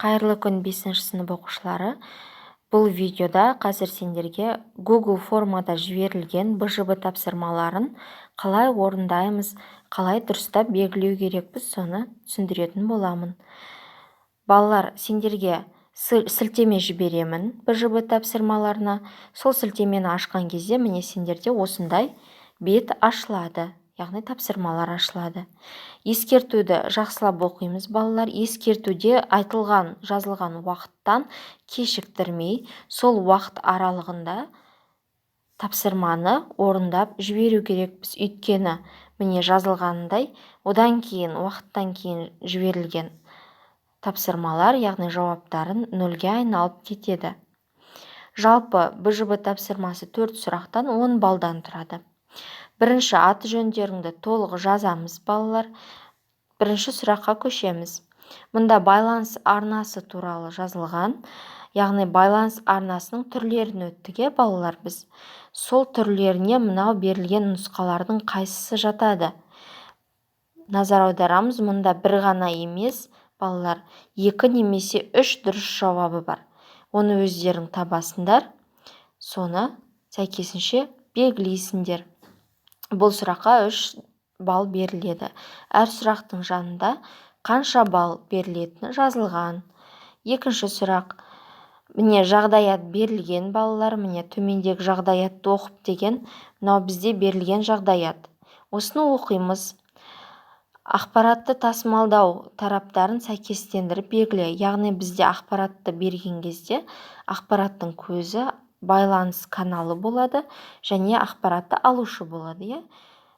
Қайырлы күн 5-ші сынып оқушылары. Бұл видеода қазір сендерге Google формада жіберілген БЖБ тапсырмаларын қалай орындаймыз, қалай дұрыстап белгілеу керекпіз, соны түсіндіретін боламын. Балалар, сендерге сілтеме жіберемін БЖБ тапсырмаларына. Сол сілтемені ашқан кезде міне сендерде осындай бет ашылады, яғни тапсырмалар ашылады. Ескертуді жақсылап оқимыз, балалар. Ескертуде айтылған, жазылған уақыттан кешіктірмей, сол уақыт аралығында тапсырманы орындап жіберу керекпіз. Өйткені міне жазылғанындай, одан кейін, уақыттан кейін жіберілген тапсырмалар, яғни жауаптарын нөлге айналып кетеді. Жалпы БЖБ тапсырмасы 4 сұрақтан 10 балдан тұрады. Бірінші аты жөндеріңді толық жазамыз, балалар. Бірінші сұраққа көшеміз. Мұнда байланыс арнасы туралы жазылған, яғни байланыс арнасының түрлерін өттіге, балалар, біз. Сол түрлеріне мынау берілген нұсқалардың қайсысы жатады? Назар аударамыз, мұнда бір ғана емес, балалар, 2 немесе 3 дұрыс жауабы бар. Оны өздерің табасындар, соны сәйкесінше белгілейсіңдер. Бұл сұраққа 3 балл беріледі. Әр сұрақтың жанында қанша балл берілетіні жазылған. Екінші сұрақ. Міне жағдаят берілген, балалар. Міне төмендегі жағдаятты оқып деген, мынау бізде берілген жағдаят. Осыны оқимыз. Ақпаратты тасымалдау тараптарын сәйкестендіріп белгіле. Яғни бізде ақпаратты берген кезде ақпараттың көзі байланыс каналы болады, және ақпаратты алушы болады.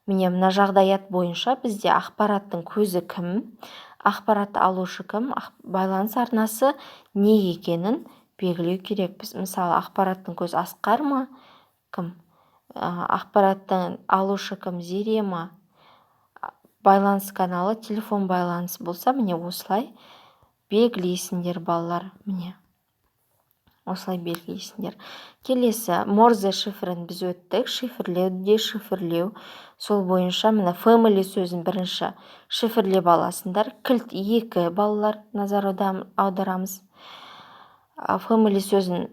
Міне мына жағдаят бойынша бізде ақпараттың көзі кім, ақпаратты алушы кім, байланыс арнасы не екенін белгілеу керекпіз. Мысалы, ақпараттың көзі Асқар ма, кім? Ақпараттың алушы кім, Зере ма? Байланыс каналы телефон байланысы болса, міне осылай белгілейсіңдер, балалар. Міне осылай белгілейсіңдер. Келесі, Морзе шифрін біз өттік. Шифрлеу, дешифрлеу. Сол бойынша міне family сөзін бірінші шифрлеп аласыңдар. Кілт 2, балалар, назар аударамыз. Family сөзін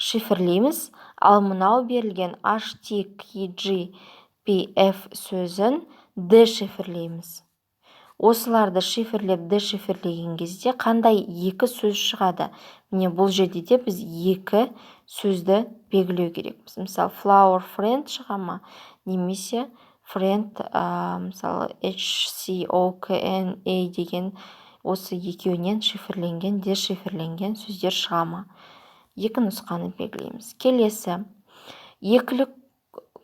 шифрлейміз. Ал мынау берілген HTKGPF сөзін дешифрлейміз. Осыларды шифрлеп дешифрлеген кезде қандай 2 сөз шығады? Міне бұл жерде де біз 2 сөзді белгілеу керекпіз. Мысалы, flower friend шыға ма? Немесе friend, мысалы, HCOKNA деген осы екеуінен шифрленген, дешифрленген сөздер шыға ма? 2 нұсқаны белгілейміз. Келесі, екілік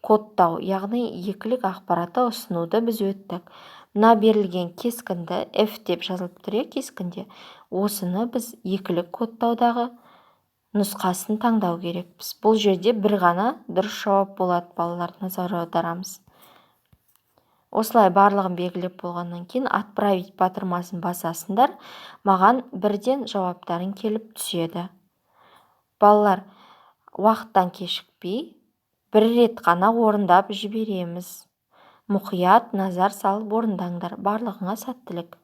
кодтау, яғни екілік ақпараты ұсынуды біз өттік. Мына берілген кескінді F деп жазылып тұр, кескінде. Осыны біз екілік кодтаудағы нұсқасын таңдау керекпіз. Бұл жерде бір ғана дұрыс жауап болады, балалар, назар аударамыз. Осылай барлығын белгілеп болғаннан кейін отправить батырмасын басасыңдар, маған бірден жауаптарын келіп түседі. Балалар, уақыттан кешікпей, бір рет қана орындап жібереміз. Мұқият назар салып орындаңдар. Барлығыңа сәттілік.